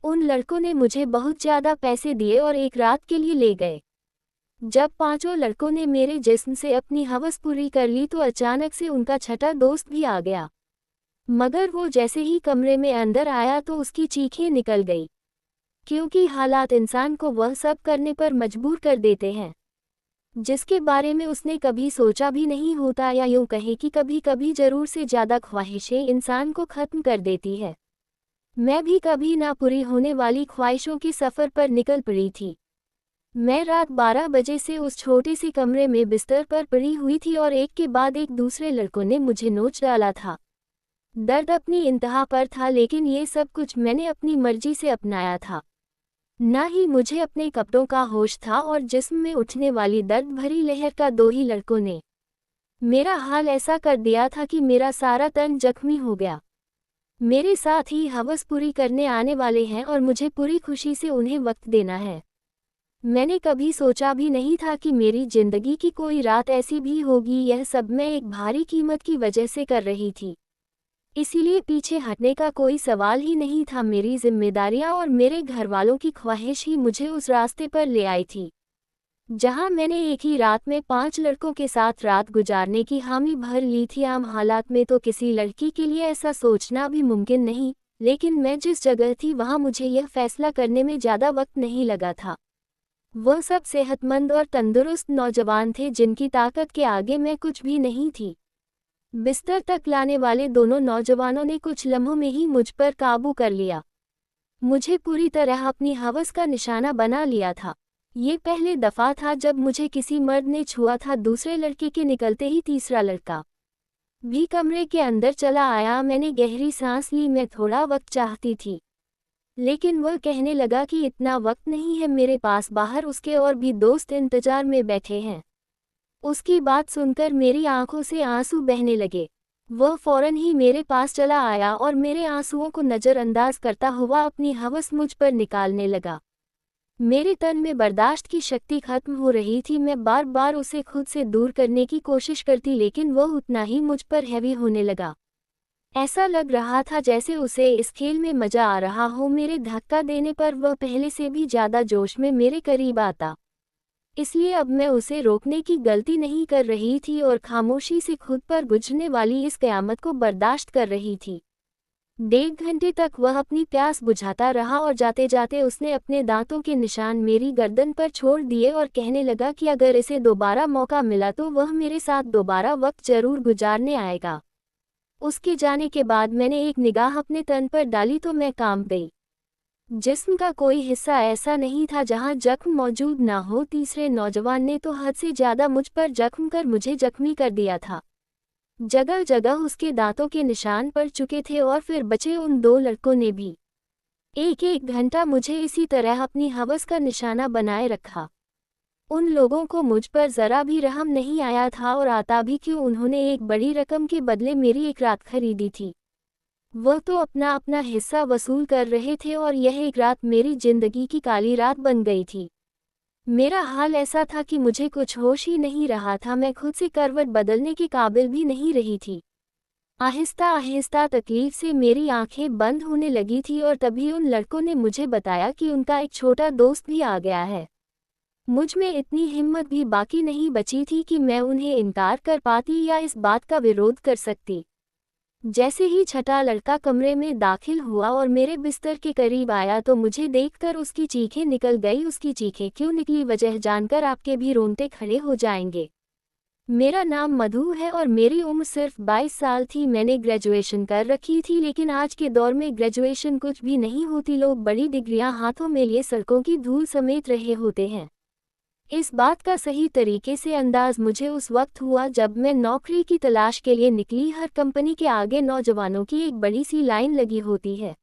उन लड़कों ने मुझे बहुत ज़्यादा पैसे दिए और एक रात के लिए ले गए। जब पांचों लड़कों ने मेरे जिस्म से अपनी हवस पूरी कर ली तो अचानक से उनका छठा दोस्त भी आ गया। मगर वो जैसे ही कमरे में अंदर आया तो उसकी चीखें निकल गई, क्योंकि हालात इंसान को वह सब करने पर मजबूर कर देते हैं जिसके बारे में उसने कभी सोचा भी नहीं होता, या यूं कहे कि कभी कभी जरूर से ज़्यादा ख्वाहिशें इंसान को ख़त्म कर देती है। मैं भी कभी ना पूरी होने वाली ख्वाहिशों के सफ़र पर निकल पड़ी थी। मैं रात 12 बजे से उस छोटे से कमरे में बिस्तर पर पड़ी हुई थी और एक के बाद एक दूसरे लड़कों ने मुझे नोच डाला था। दर्द अपनी इंतहा पर था, लेकिन ये सब कुछ मैंने अपनी मर्जी से अपनाया था। ना ही मुझे अपने कपड़ों का होश था और जिस्म में उठने वाली दर्द भरी लहर का। दो ही लड़कों ने मेरा हाल ऐसा कर दिया था कि मेरा सारा तन जख्मी हो गया। मेरे साथ ही हवस पूरी करने आने वाले हैं और मुझे पूरी खुशी से उन्हें वक्त देना है। मैंने कभी सोचा भी नहीं था कि मेरी जिंदगी की कोई रात ऐसी भी होगी। यह सब मैं एक भारी कीमत की वजह से कर रही थी, इसीलिए पीछे हटने का कोई सवाल ही नहीं था। मेरी जिम्मेदारियां और मेरे घरवालों की ख्वाहिश ही मुझे उस रास्ते पर ले आई थी जहां मैंने एक ही रात में 5 लड़कों के साथ रात गुजारने की हामी भर ली थी। आम हालात में तो किसी लड़की के लिए ऐसा सोचना भी मुमकिन नहीं, लेकिन मैं जिस जगह थी वहां मुझे यह फैसला करने में ज़्यादा वक्त नहीं लगा था। वह सब सेहतमंद और तंदुरुस्त नौजवान थे जिनकी ताकत के आगे मैं कुछ भी नहीं थी। बिस्तर तक लाने वाले दोनों नौजवानों ने कुछ लम्हों में ही मुझ पर काबू कर लिया। मुझे पूरी तरह अपनी हवस का निशाना बना लिया था। ये पहले दफ़ा था जब मुझे किसी मर्द ने छुआ था। दूसरे लड़के के निकलते ही तीसरा लड़का भी कमरे के अंदर चला आया। मैंने गहरी सांस ली। मैं थोड़ा वक्त चाहती थी, लेकिन वह कहने लगा कि इतना वक्त नहीं है मेरे पास, बाहर उसके और भी दोस्त इंतजार में बैठे हैं। उसकी बात सुनकर मेरी आंखों से आंसू बहने लगे। वह फौरन ही मेरे पास चला आया और मेरे आंसुओं को नज़रअंदाज करता हुआ अपनी हवस मुझ पर निकालने लगा। मेरे तन में बर्दाश्त की शक्ति खत्म हो रही थी। मैं बार बार उसे खुद से दूर करने की कोशिश करती, लेकिन वह उतना ही मुझ पर हैवी होने लगा। ऐसा लग रहा था जैसे उसे इस खेल में मजा आ रहा हो। मेरे धक्का देने पर वह पहले से भी ज़्यादा जोश में मेरे करीब आता, इसलिए अब मैं उसे रोकने की गलती नहीं कर रही थी और खामोशी से खुद पर गुजरने वाली इस क़यामत को बर्दाश्त कर रही थी। 1.5 घंटे तक वह अपनी प्यास बुझाता रहा और जाते जाते उसने अपने दांतों के निशान मेरी गर्दन पर छोड़ दिए और कहने लगा कि अगर इसे दोबारा मौका मिला तो वह मेरे साथ दोबारा वक्त जरूर गुजारने आएगा। उसके जाने के बाद मैंने एक निगाह अपने तन पर डाली तो मैं कांप गई। जिस्म का कोई हिस्सा ऐसा नहीं था जहां जख्म मौजूद ना हो। तीसरे नौजवान ने तो हद से ज़्यादा मुझ पर जख्म कर मुझे जख्मी कर दिया था। जगह जगह उसके दांतों के निशान पड़ चुके थे और फिर बचे उन 2 लड़कों ने भी 1-1 घंटा मुझे इसी तरह अपनी हवस का निशाना बनाए रखा। उन लोगों को मुझ पर ज़रा भी रहम नहीं आया था, और आता भी क्यों। उन्होंने एक बड़ी रकम के बदले मेरी एक रात खरीदी थी। वह तो अपना अपना हिस्सा वसूल कर रहे थे और यह एक रात मेरी जिंदगी की काली रात बन गई थी। मेरा हाल ऐसा था कि मुझे कुछ होश ही नहीं रहा था। मैं खुद से करवट बदलने के काबिल भी नहीं रही थी। आहिस्ता आहिस्ता तकलीफ से मेरी आंखें बंद होने लगी थी और तभी उन लड़कों ने मुझे बताया कि उनका एक छोटा दोस्त भी आ गया है। मुझ में इतनी हिम्मत भी बाकी नहीं बची थी कि मैं उन्हें इनकार कर पाती या इस बात का विरोध कर सकती। जैसे ही छठा लड़का कमरे में दाखिल हुआ और मेरे बिस्तर के करीब आया तो मुझे देखकर उसकी चीखें निकल गई। उसकी चीखें क्यों निकली वजह जानकर आपके भी रोंगटे खड़े हो जाएंगे। मेरा नाम मधु है और मेरी उम्र सिर्फ 22 साल थी। मैंने ग्रेजुएशन कर रखी थी, लेकिन आज के दौर में ग्रेजुएशन कुछ भी नहीं होती। लोग बड़ी डिग्रियां हाथों में लिए सड़कों की धूल समेट रहे होते हैं। इस बात का सही तरीके से अंदाज मुझे उस वक्त हुआ जब मैं नौकरी की तलाश के लिए निकली। हर कंपनी के आगे नौजवानों की एक बड़ी सी लाइन लगी होती है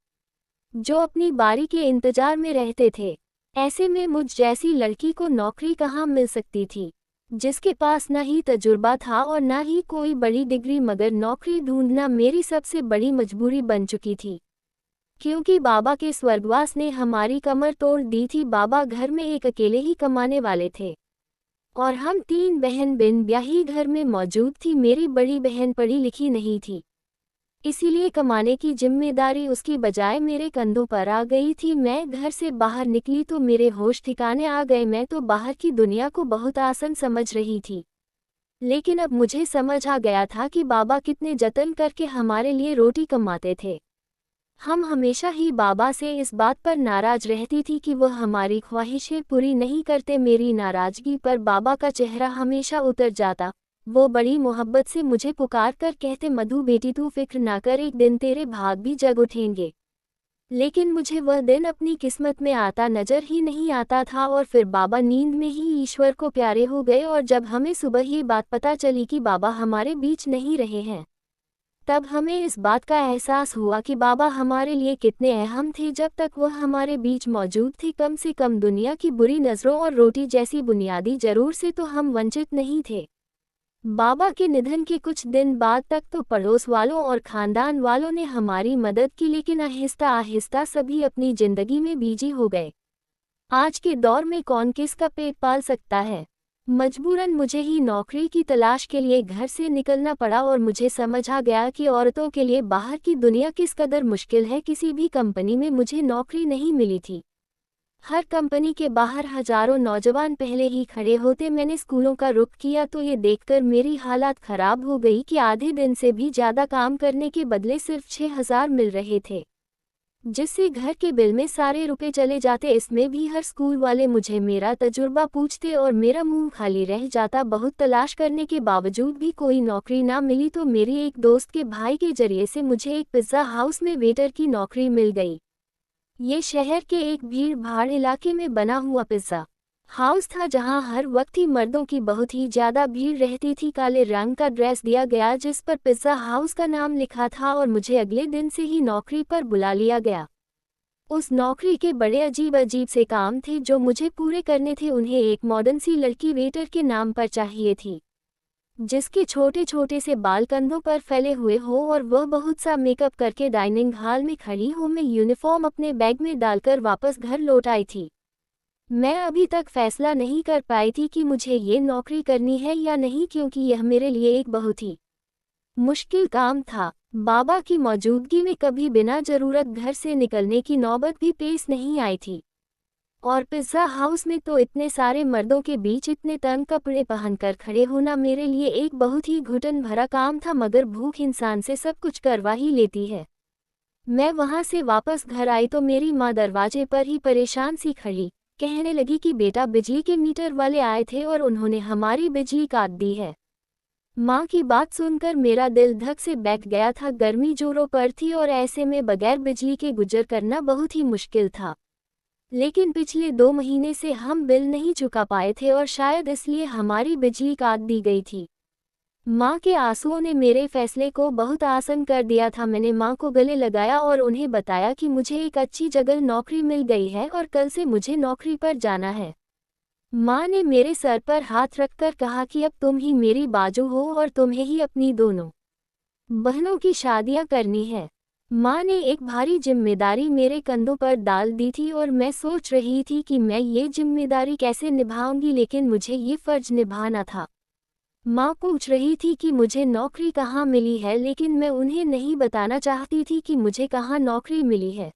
जो अपनी बारी के इंतजार में रहते थे। ऐसे में मुझ जैसी लड़की को नौकरी कहाँ मिल सकती थी, जिसके पास न ही तजुर्बा था और न ही कोई बड़ी डिग्री। मगर नौकरी ढूंढना मेरी सबसे बड़ी मजबूरी बन चुकी थी, क्योंकि बाबा के स्वर्गवास ने हमारी कमर तोड़ दी थी। बाबा घर में एक अकेले ही कमाने वाले थे और हम 3 बहन बिन ब्याही घर में मौजूद थी। मेरी बड़ी बहन पढ़ी लिखी नहीं थी। इसीलिए कमाने की जिम्मेदारी उसकी बजाय मेरे कंधों पर आ गई थी। मैं घर से बाहर निकली तो मेरे होश ठिकाने आ गए। मैं तो बाहर की दुनिया को बहुत आसान समझ रही थी, लेकिन अब मुझे समझ आ गया था कि बाबा कितने जतन करके हमारे लिए रोटी कमाते थे। हम हमेशा ही बाबा से इस बात पर नाराज रहती थी कि वह हमारी ख्वाहिशें पूरी नहीं करते। मेरी नाराजगी पर बाबा का चेहरा हमेशा उतर जाता। वो बड़ी मोहब्बत से मुझे पुकार कर कहते, मधु बेटी तू फिक्र ना कर, एक दिन तेरे भाग भी जग उठेंगे। लेकिन मुझे वह दिन अपनी किस्मत में आता नजर ही नहीं आता था और फिर बाबा नींद में ही ईश्वर को प्यारे हो गए। और जब हमें सुबह ये बात पता चली कि बाबा हमारे बीच नहीं रहे हैं, तब हमें इस बात का एहसास हुआ कि बाबा हमारे लिए कितने अहम थे। जब तक वह हमारे बीच मौजूद थे, कम से कम दुनिया की बुरी नज़रों और रोटी जैसी बुनियादी ज़रूर से तो हम वंचित नहीं थे। बाबा के निधन के कुछ दिन बाद तक तो पड़ोस वालों और खानदान वालों ने हमारी मदद की, लेकिन आहिस्ता आहिस्ता सभी अपनी जिंदगी में बिजी हो गए। आज के दौर में कौन किसका पेट पाल सकता है। मजबूरन मुझे ही नौकरी की तलाश के लिए घर से निकलना पड़ा और मुझे समझ आ गया कि औरतों के लिए बाहर की दुनिया किस कदर मुश्किल है। किसी भी कंपनी में मुझे नौकरी नहीं मिली थी। हर कंपनी के बाहर हजारों नौजवान पहले ही खड़े होते। मैंने स्कूलों का रुख किया तो ये देखकर मेरी हालत खराब हो गई कि आधे दिन से भी ज़्यादा काम करने के बदले सिर्फ 6,000 मिल रहे थे, जिससे घर के बिल में सारे रुपए चले जाते। इसमें भी हर स्कूल वाले मुझे मेरा तजुर्बा पूछते और मेरा मुंह खाली रह जाता। बहुत तलाश करने के बावजूद भी कोई नौकरी ना मिली तो मेरी एक दोस्त के भाई के जरिए से मुझे एक पिज़्ज़ा हाउस में वेटर की नौकरी मिल गई। ये शहर के एक भीड़ भाड़ इलाके में बना हुआ पिज़्ज़ा हाउस था, जहां हर वक्त ही मर्दों की बहुत ही ज़्यादा भीड़ रहती थी। काले रंग का ड्रेस दिया गया जिस पर पिज़्ज़ा हाउस का नाम लिखा था और मुझे अगले दिन से ही नौकरी पर बुला लिया गया। उस नौकरी के बड़े अजीब अजीब से काम थे जो मुझे पूरे करने थे। उन्हें एक मॉडर्न सी लड़की वेटर के नाम पर चाहिए थी, जिसके छोटे छोटे से बाल कंधों पर फैले हुए हो और वह बहुत सा मेकअप करके डाइनिंग हॉल में खड़ी हो। मैं यूनिफॉर्म अपने बैग में डालकर वापस घर लौट आई थी। मैं अभी तक फैसला नहीं कर पाई थी कि मुझे ये नौकरी करनी है या नहीं, क्योंकि यह मेरे लिए एक बहुत ही मुश्किल काम था। बाबा की मौजूदगी में कभी बिना जरूरत घर से निकलने की नौबत भी पेश नहीं आई थी, और पिज़्ज़ा हाउस में तो इतने सारे मर्दों के बीच इतने तंग कपड़े पहनकर खड़े होना मेरे लिए एक बहुत ही घुटन भरा काम था। मगर भूख इंसान से सब कुछ करवा ही लेती है। मैं वहां से वापस घर आई तो मेरी माँ दरवाजे पर ही परेशान सी खड़ी, कहने लगी कि बेटा बिजली के मीटर वाले आए थे और उन्होंने हमारी बिजली काट दी है। माँ की बात सुनकर मेरा दिल धक से बैठ गया था। गर्मी जोरों पर थी और ऐसे में बगैर बिजली के गुजर करना बहुत ही मुश्किल था। लेकिन पिछले 2 महीने से हम बिल नहीं चुका पाए थे और शायद इसलिए हमारी बिजली काट दी गई थी। माँ के आंसुओं ने मेरे फैसले को बहुत आसान कर दिया था। मैंने माँ को गले लगाया और उन्हें बताया कि मुझे एक अच्छी जगह नौकरी मिल गई है और कल से मुझे नौकरी पर जाना है। माँ ने मेरे सर पर हाथ रखकर कहा कि अब तुम ही मेरी बाजू हो और तुम्हें ही अपनी दोनों बहनों की शादियाँ करनी है। माँ ने एक भारी जिम्मेदारी मेरे कंधों पर डाल दी थी और मैं सोच रही थी कि मैं ये जिम्मेदारी कैसे निभाऊंगी, लेकिन मुझे ये फर्ज निभाना था। माँ पूछ रही थी कि मुझे नौकरी कहाँ मिली है, लेकिन मैं उन्हें नहीं बताना चाहती थी कि मुझे कहाँ नौकरी मिली है।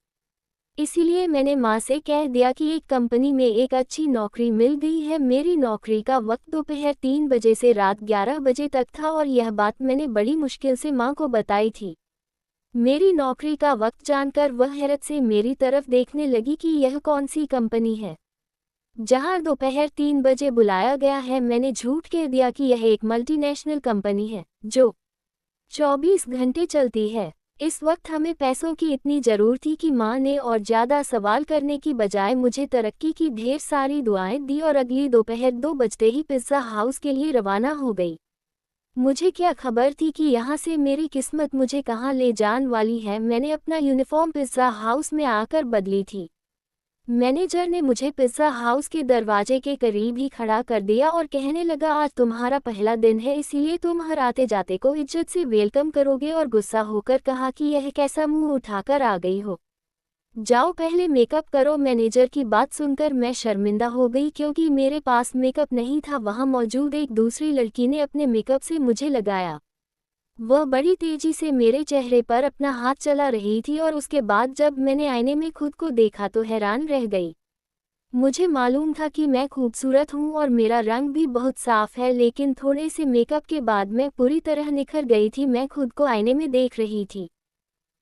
इसीलिए मैंने माँ से कह दिया कि एक कंपनी में एक अच्छी नौकरी मिल गई है। मेरी नौकरी का वक्त दोपहर 3 बजे से रात 11 बजे तक था और यह बात मैंने बड़ी मुश्किल से माँ को बताई थी। मेरी नौकरी का वक्त जानकर वह हैरत से मेरी तरफ देखने लगी कि यह कौन सी कंपनी है जहां दोपहर 3 बजे बुलाया गया है। मैंने झूठ कह दिया कि यह एक मल्टीनेशनल कंपनी है जो 24 घंटे चलती है। इस वक्त हमें पैसों की इतनी ज़रूरत थी कि माँ ने और ज़्यादा सवाल करने की बजाय मुझे तरक्की की ढेर सारी दुआएं दी और अगली दोपहर 2 बजते ही पिज़्ज़ा हाउस के लिए रवाना हो गई। मुझे क्या खबर थी कि यहाँ से मेरी किस्मत मुझे कहाँ ले जाने वाली है। मैंने अपना यूनिफॉर्म पिज़्ज़ा हाउस में आकर बदली थी। मैनेजर ने मुझे पिज़्ज़ा हाउस के दरवाजे के करीब ही खड़ा कर दिया और कहने लगा, आज तुम्हारा पहला दिन है, इसीलिए तुम हर आते जाते को इज्जत से वेलकम करोगे। और गुस्सा होकर कहा कि यह कैसा मुंह उठाकर आ गई हो, जाओ पहले मेकअप करो। मैनेजर की बात सुनकर मैं शर्मिंदा हो गई क्योंकि मेरे पास मेकअप नहीं था। वहां मौजूद एक दूसरी लड़की ने अपने मेकअप से मुझे लगाया। वह बड़ी तेजी से मेरे चेहरे पर अपना हाथ चला रही थी और उसके बाद जब मैंने आईने में खुद को देखा तो हैरान रह गई। मुझे मालूम था कि मैं खूबसूरत हूँ और मेरा रंग भी बहुत साफ है, लेकिन थोड़े से मेकअप के बाद मैं पूरी तरह निखर गई थी। मैं खुद को आईने में देख रही थी।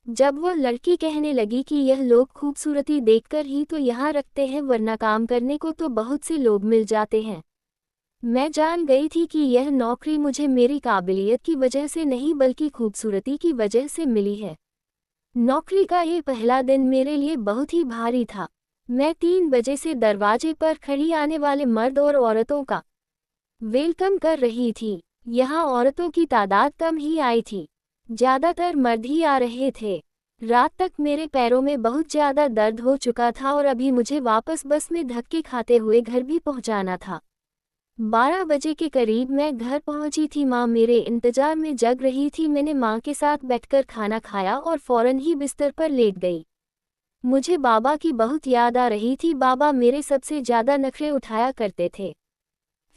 जब वह लड़की कहने लगी कि यह लोग खूबसूरती देखकर ही तो यहाँ रखते हैं, वरना काम करने को तो बहुत से लोग मिल जाते हैं। मैं जान गई थी कि यह नौकरी मुझे मेरी काबिलियत की वजह से नहीं बल्कि खूबसूरती की वजह से मिली है। नौकरी का ये पहला दिन मेरे लिए बहुत ही भारी था। मैं 3 बजे से दरवाजे पर खड़ी आने वाले मर्द और औरतों का वेलकम कर रही थी। यहाँ औरतों की तादाद कम ही आई थी, ज़्यादातर मर्द ही आ रहे थे। रात तक मेरे पैरों में बहुत ज़्यादा दर्द हो चुका था और अभी मुझे वापस बस में धक्के खाते हुए घर भी पहुँचाना था। 12 बजे के करीब मैं घर पहुंची थी। माँ मेरे इंतजार में जग रही थी। मैंने माँ के साथ बैठकर खाना खाया और फौरन ही बिस्तर पर लेट गई। मुझे बाबा की बहुत याद आ रही थी। बाबा मेरे सबसे ज़्यादा नखरे उठाया करते थे,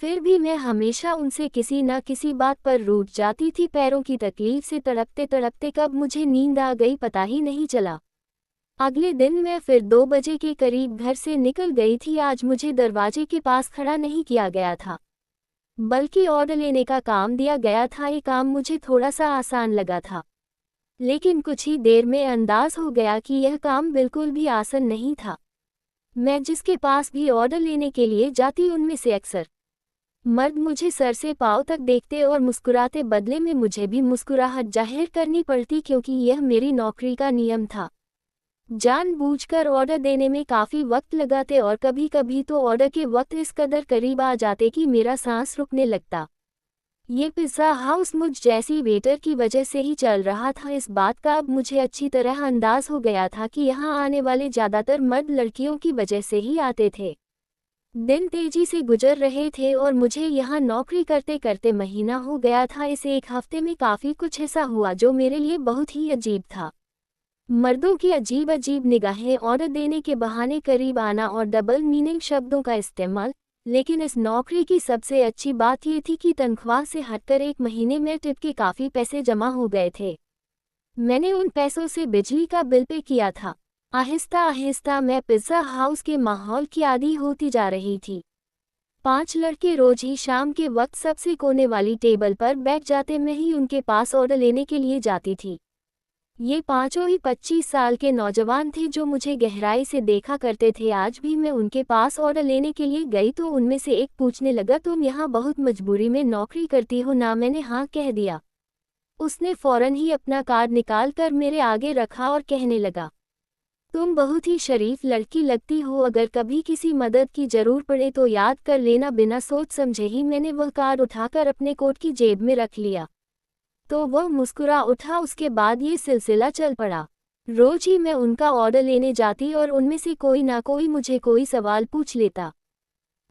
फिर भी मैं हमेशा उनसे किसी न किसी बात पर रूठ जाती थी। पैरों की तकलीफ से तड़पते तड़पते कब मुझे नींद आ गई पता ही नहीं चला। अगले दिन मैं फिर 2 बजे के करीब घर से निकल गई थी। आज मुझे दरवाजे के पास खड़ा नहीं किया गया था, बल्कि ऑर्डर लेने का काम दिया गया था। ये काम मुझे थोड़ा सा आसान लगा था, लेकिन कुछ ही देर में अंदाज हो गया कि यह काम बिल्कुल भी आसान नहीं था। मैं जिसके पास भी ऑर्डर लेने के लिए जाती उनमें से अक्सर मर्द मुझे सर से पांव तक देखते और मुस्कुराते, बदले में मुझे भी मुस्कुराहट जाहिर करनी पड़ती क्योंकि यह मेरी नौकरी का नियम था। जानबूझकर ऑर्डर देने में काफ़ी वक्त लगाते और कभी कभी तो ऑर्डर के वक्त इस कदर करीब आ जाते कि मेरा सांस रुकने लगता। ये पिज़्ज़ा हाउस मुझ जैसी वेटर की वजह से ही चल रहा था। इस बात का अब मुझे अच्छी तरह अंदाज हो गया था कि यहाँ आने वाले ज़्यादातर मर्द लड़कियों की वजह से ही आते थे। दिन तेजी से गुजर रहे थे और मुझे यहाँ नौकरी करते करते महीना हो गया था। इस एक हफ्ते में काफ़ी कुछ ऐसा हुआ जो मेरे लिए बहुत ही अजीब था। मर्दों की अजीब अजीब निगाहें, ऑर्डर देने के बहाने करीब आना और डबल मीनिंग शब्दों का इस्तेमाल। लेकिन इस नौकरी की सबसे अच्छी बात ये थी कि तनख्वाह से हटकर 1 महीने में टिप के काफ़ी पैसे जमा हो गए थे। मैंने उन पैसों से बिजली का बिल पे किया था। आहिस्ता आहिस्ता मैं पिज़्ज़ा हाउस के माहौल की आदी होती जा रही थी। 5 लड़के रोज ही शाम के वक्त सबसे कोने वाली टेबल पर बैठ जाते। मैं ही उनके पास ऑर्डर लेने के लिए जाती थी। ये पांचों ही 25 साल के नौजवान थे जो मुझे गहराई से देखा करते थे। आज भी मैं उनके पास ऑर्डर लेने के लिए गई तो उनमें से एक पूछने लगा, तुम यहाँ बहुत मजबूरी में नौकरी करती हो ना? मैंने हाँ कह दिया। उसने फौरन ही अपना कार्ड निकाल कर मेरे आगे रखा और कहने लगा, तुम बहुत ही शरीफ लड़की लगती हो, अगर कभी किसी मदद की जरूरत पड़े तो याद कर लेना। बिना सोच समझे ही मैंने वह कार्ड उठाकर अपने कोट की जेब में रख लिया तो वह मुस्कुरा उठा। उसके बाद ये सिलसिला चल पड़ा। रोज ही मैं उनका ऑर्डर लेने जाती और उनमें से कोई ना कोई मुझे कोई सवाल पूछ लेता।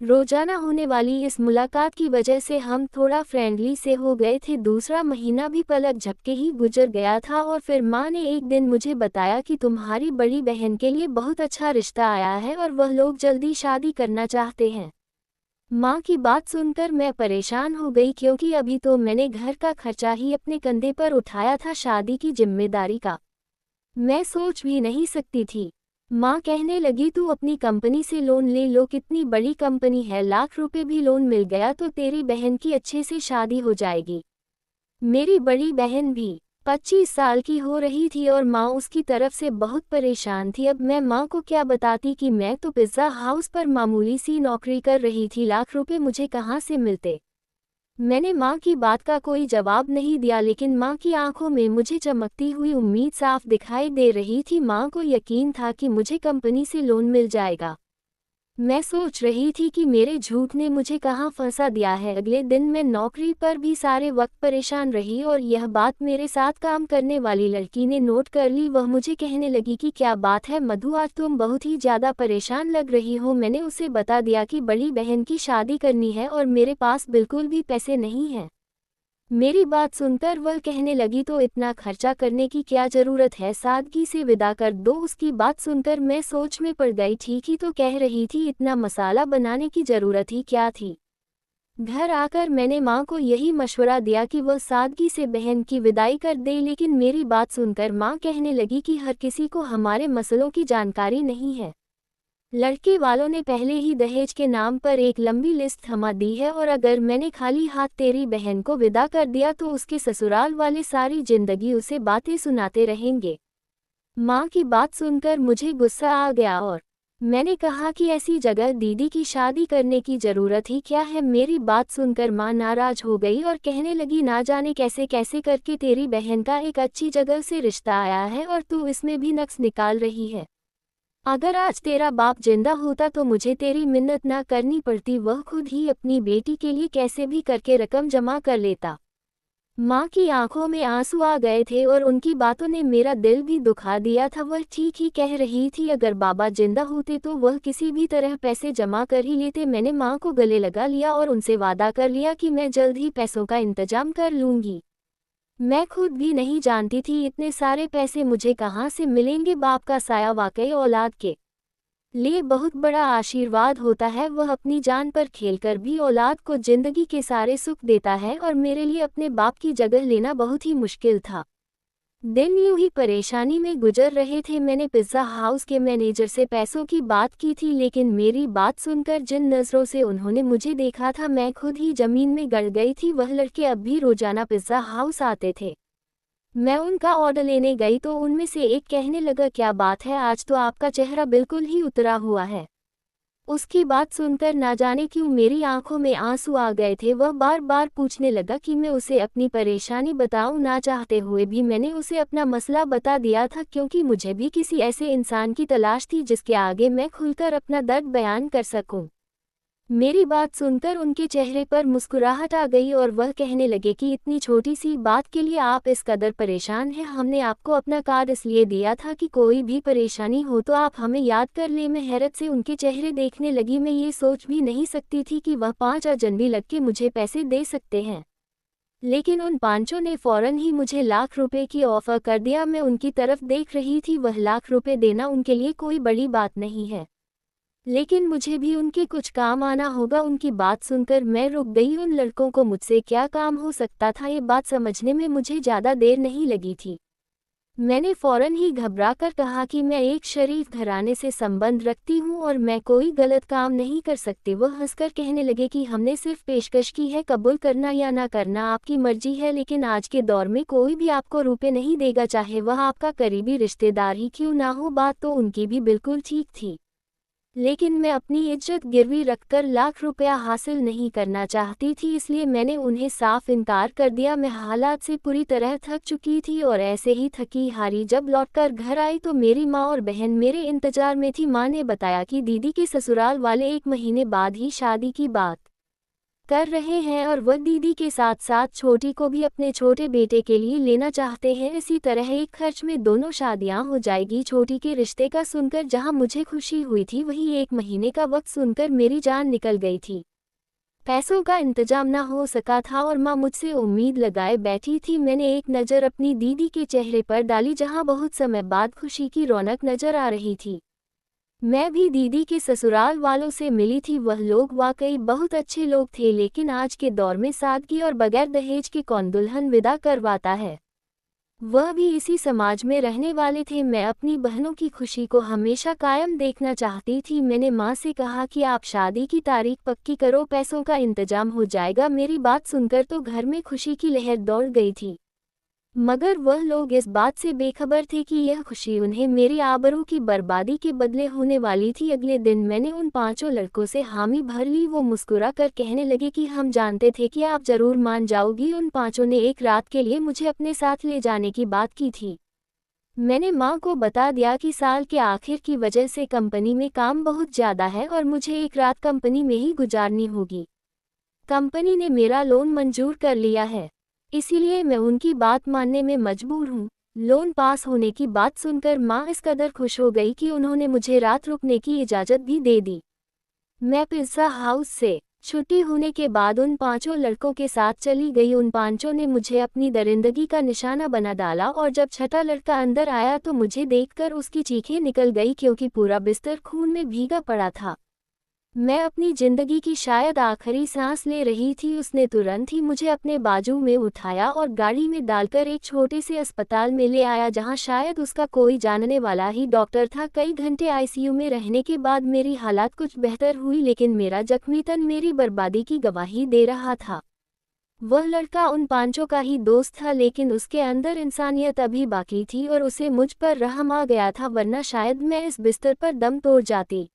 रोजाना होने वाली इस मुलाकात की वजह से हम थोड़ा फ्रेंडली से हो गए थे। दूसरा महीना भी पलक झपके ही गुजर गया था और फिर माँ ने एक दिन मुझे बताया कि तुम्हारी बड़ी बहन के लिए बहुत अच्छा रिश्ता आया है और वह लोग जल्दी शादी करना चाहते हैं। माँ की बात सुनकर मैं परेशान हो गई क्योंकि अभी तो मैंने घर का खर्चा ही अपने कंधे पर उठाया था, शादी की जिम्मेदारी का मैं सोच भी नहीं सकती थी। माँ कहने लगी, तू अपनी कंपनी से लोन ले लो, कितनी बड़ी कंपनी है, लाख रुपए भी लोन मिल गया तो तेरी बहन की अच्छे से शादी हो जाएगी। मेरी बड़ी बहन भी 25 साल की हो रही थी और माँ उसकी तरफ से बहुत परेशान थी। अब मैं माँ को क्या बताती कि मैं तो पिज़्ज़ा हाउस पर मामूली सी नौकरी कर रही थी, लाख रुपए मुझे कहाँ से मिलते। मैंने माँ की बात का कोई जवाब नहीं दिया, लेकिन माँ की आंखों में मुझे चमकती हुई उम्मीद साफ दिखाई दे रही थी। माँ को यकीन था कि मुझे कंपनी से लोन मिल जाएगा। मैं सोच रही थी कि मेरे झूठ ने मुझे कहाँ फंसा दिया है। अगले दिन मैं नौकरी पर भी सारे वक्त परेशान रही और यह बात मेरे साथ काम करने वाली लड़की ने नोट कर ली। वह मुझे कहने लगी कि क्या बात है मधु, आज तुम बहुत ही ज़्यादा परेशान लग रही हो। मैंने उसे बता दिया कि बड़ी बहन की शादी करनी है और मेरे पास बिल्कुल भी पैसे नहीं हैं। मेरी बात सुनकर वह कहने लगी, तो इतना खर्चा करने की क्या ज़रूरत है, सादगी से विदा कर दो। उसकी बात सुनकर मैं सोच में पड़ गई। ठीक ही तो कह रही थी, इतना मसाला बनाने की ज़रूरत ही क्या थी। घर आकर मैंने माँ को यही मशवरा दिया कि वह सादगी से बहन की विदाई कर दे, लेकिन मेरी बात सुनकर माँ कहने लगी कि हर किसी को हमारे मसलों की जानकारी नहीं है। लड़के वालों ने पहले ही दहेज के नाम पर एक लंबी लिस्ट थमा दी है, और अगर मैंने खाली हाथ तेरी बहन को विदा कर दिया तो उसके ससुराल वाले सारी जिंदगी उसे बातें सुनाते रहेंगे। माँ की बात सुनकर मुझे गुस्सा आ गया और मैंने कहा कि ऐसी जगह दीदी की शादी करने की ज़रूरत ही क्या है। मेरी बात सुनकर माँ नाराज हो गई और कहने लगी, ना जाने कैसे कैसे करके तेरी बहन का एक अच्छी जगह से रिश्ता आया है और तू इसमें भी नक्स निकाल रही है। अगर आज तेरा बाप जिंदा होता तो मुझे तेरी मिन्नत ना करनी पड़ती, वह खुद ही अपनी बेटी के लिए कैसे भी करके रकम जमा कर लेता। माँ की आंखों में आंसू आ गए थे और उनकी बातों ने मेरा दिल भी दुखा दिया था। वह ठीक ही कह रही थी, अगर बाबा जिंदा होते तो वह किसी भी तरह पैसे जमा कर ही लेते। मैंने माँ को गले लगा लिया और उनसे वादा कर लिया कि मैं जल्द ही पैसों का इंतजाम कर लूँगी। मैं खुद भी नहीं जानती थी इतने सारे पैसे मुझे कहाँ से मिलेंगे। बाप का साया वाकई औलाद के लिए बहुत बड़ा आशीर्वाद होता है। वह अपनी जान पर खेलकर भी औलाद को जिंदगी के सारे सुख देता है, और मेरे लिए अपने बाप की जगह लेना बहुत ही मुश्किल था। दिन यूं ही परेशानी में गुजर रहे थे। मैंने पिज्ज़ा हाउस के मैनेजर से पैसों की बात की थी, लेकिन मेरी बात सुनकर जिन नज़रों से उन्होंने मुझे देखा था, मैं खुद ही ज़मीन में गड़ गई थी। वह लड़के अब भी रोज़ाना पिज्ज़ा हाउस आते थे। मैं उनका ऑर्डर लेने गई तो उनमें से एक कहने लगा, क्या बात है, आज तो आपका चेहरा बिल्कुल ही उतरा हुआ है। उसकी बात सुनकर ना जाने क्यों मेरी आंखों में आंसू आ गए थे। वह बार बार पूछने लगा कि मैं उसे अपनी परेशानी बताऊं। ना चाहते हुए भी मैंने उसे अपना मसला बता दिया था, क्योंकि मुझे भी किसी ऐसे इंसान की तलाश थी जिसके आगे मैं खुलकर अपना दर्द बयान कर सकूं। मेरी बात सुनकर उनके चेहरे पर मुस्कुराहट आ गई और वह कहने लगे कि इतनी छोटी सी बात के लिए आप इस कदर परेशान हैं। हमने आपको अपना कार्ड इसलिए दिया था कि कोई भी परेशानी हो तो आप हमें याद कर लें। मैं हैरत से उनके चेहरे देखने लगी। मैं ये सोच भी नहीं सकती थी कि वह 5 अजनबी लड़के मुझे पैसे दे सकते हैं, लेकिन उन पांचों ने फौरन ही मुझे लाख रुपए की ऑफर कर दिया। मैं उनकी तरफ देख रही थी। वह लाख रुपए देना उनके लिए कोई बड़ी बात नहीं है, लेकिन मुझे भी उनके कुछ काम आना होगा। उनकी बात सुनकर मैं रुक गई। उन लड़कों को मुझसे क्या काम हो सकता था, ये बात समझने में मुझे ज़्यादा देर नहीं लगी थी। मैंने फौरन ही घबराकर कहा कि मैं एक शरीफ घराने से संबंध रखती हूँ और मैं कोई गलत काम नहीं कर सकती। वह हंसकर कहने लगे कि हमने सिर्फ पेशकश की है, कबूल करना या ना करना आपकी मर्जी है, लेकिन आज के दौर में कोई भी आपको रुपए नहीं देगा, चाहे वह आपका करीबी रिश्तेदार ही क्यों ना हो। बात तो उनकी भी बिल्कुल ठीक थी, लेकिन मैं अपनी इज्जत गिरवी रखकर लाख रुपया हासिल नहीं करना चाहती थी, इसलिए मैंने उन्हें साफ इनकार कर दिया। मैं हालात से पूरी तरह थक चुकी थी और ऐसे ही थकी हारी जब लौटकर घर आई तो मेरी माँ और बहन मेरे इंतजार में थी। माँ ने बताया कि दीदी के ससुराल वाले 1 महीने बाद ही शादी की बात कर रहे हैं और वह दीदी के साथ साथ छोटी को भी अपने छोटे बेटे के लिए लेना चाहते हैं। इसी तरह एक खर्च में दोनों शादियां हो जाएगी। छोटी के रिश्ते का सुनकर जहां मुझे खुशी हुई थी, वहीं 1 महीने का वक्त सुनकर मेरी जान निकल गई थी। पैसों का इंतजाम ना हो सका था और माँ मुझसे उम्मीद लगाए बैठी थी। मैंने एक नज़र अपनी दीदी के चेहरे पर डाली, जहाँ बहुत समय बाद खुशी की रौनक नजर आ रही थी। मैं भी दीदी के ससुराल वालों से मिली थी। वह लोग वाकई बहुत अच्छे लोग थे, लेकिन आज के दौर में सादगी और बगैर दहेज के कौन दुल्हन विदा करवाता है, वह भी इसी समाज में रहने वाले थे। मैं अपनी बहनों की खुशी को हमेशा कायम देखना चाहती थी। मैंने माँ से कहा कि आप शादी की तारीख पक्की करो, पैसों का इंतजाम हो जाएगा। मेरी बात सुनकर तो घर में खुशी की लहर दौड़ गई थी, मगर वह लोग इस बात से बेखबर थे कि यह खुशी उन्हें मेरी आबरू की बर्बादी के बदले होने वाली थी। अगले दिन मैंने उन 5 लड़कों से हामी भर ली। वो मुस्कुरा कर कहने लगे कि हम जानते थे कि आप जरूर मान जाओगी। उन 5 ने एक रात के लिए मुझे अपने साथ ले जाने की बात की थी। मैंने माँ को बता दिया कि साल के आखिर की वजह से कंपनी में काम बहुत ज़्यादा है और मुझे एक रात कंपनी में ही गुजारनी होगी। कंपनी ने मेरा लोन मंजूर कर लिया है, इसीलिए मैं उनकी बात मानने में मजबूर हूँ। लोन पास होने की बात सुनकर माँ इस कदर खुश हो गई कि उन्होंने मुझे रात रुकने की इजाज़त भी दे दी। मैं पिज़्ज़ा हाउस से छुट्टी होने के बाद उन 5 लड़कों के साथ चली गई। उन 5 ने मुझे अपनी दरिंदगी का निशाना बना डाला और जब छठा लड़का अंदर आया तो मुझे देखकर उसकी चीखें निकल गई, क्योंकि पूरा बिस्तर खून में भीगा पड़ा था। मैं अपनी जिंदगी की शायद आखिरी सांस ले रही थी। उसने तुरंत ही मुझे अपने बाजू में उठाया और गाड़ी में डालकर एक छोटे से अस्पताल में ले आया, जहां शायद उसका कोई जानने वाला ही डॉक्टर था। कई घंटे आईसीयू में रहने के बाद मेरी हालत कुछ बेहतर हुई, लेकिन मेरा जख्मी तन मेरी बर्बादी की गवाही दे रहा था। वह लड़का उन पांचों का ही दोस्त था, लेकिन उसके अंदर इंसानियत अभी बाकी थी और उसे मुझ पर रहम आ गया था, वरना शायद मैं इस बिस्तर पर दम तोड़ जाती।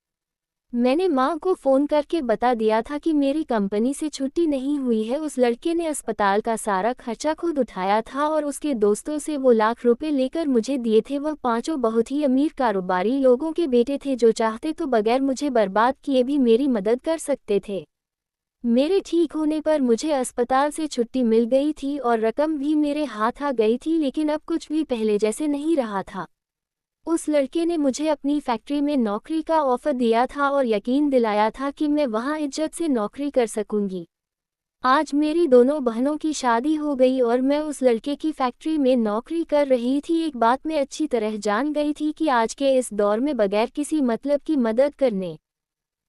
मैंने माँ को फ़ोन करके बता दिया था कि मेरी कंपनी से छुट्टी नहीं हुई है। उस लड़के ने अस्पताल का सारा खर्चा खुद उठाया था और उसके दोस्तों से वो लाख रुपए लेकर मुझे दिए थे। वह पांचों बहुत ही अमीर कारोबारी लोगों के बेटे थे, जो चाहते तो बगैर मुझे बर्बाद किए भी मेरी मदद कर सकते थे। मेरे ठीक होने पर मुझे अस्पताल से छुट्टी मिल गई थी और रकम भी मेरे हाथ आ गई थी, लेकिन अब कुछ भी पहले जैसे नहीं रहा था। उस लड़के ने मुझे अपनी फैक्ट्री में नौकरी का ऑफर दिया था और यकीन दिलाया था कि मैं वहां इज्जत से नौकरी कर सकूंगी। आज मेरी दोनों बहनों की शादी हो गई और मैं उस लड़के की फैक्ट्री में नौकरी कर रही थी। एक बात मैं अच्छी तरह जान गई थी कि आज के इस दौर में बगैर किसी मतलब की मदद करने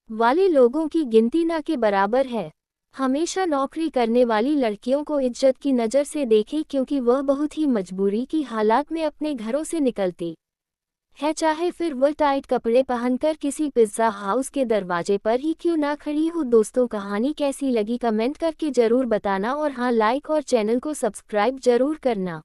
वाले लोगों की गिनती न के बराबर है। हमेशा नौकरी करने वाली लड़कियों को इज्जत की नज़र से देखें, क्योंकि वह बहुत ही मजबूरी की हालात में अपने घरों से निकलती है, चाहे फिर वह टाइट कपड़े पहनकर किसी पिज्ज़ा हाउस के दरवाजे पर ही क्यों ना खड़ी हो। दोस्तों, कहानी कैसी लगी कमेंट करके ज़रूर बताना और हाँ, लाइक और चैनल को सब्सक्राइब ज़रूर करना।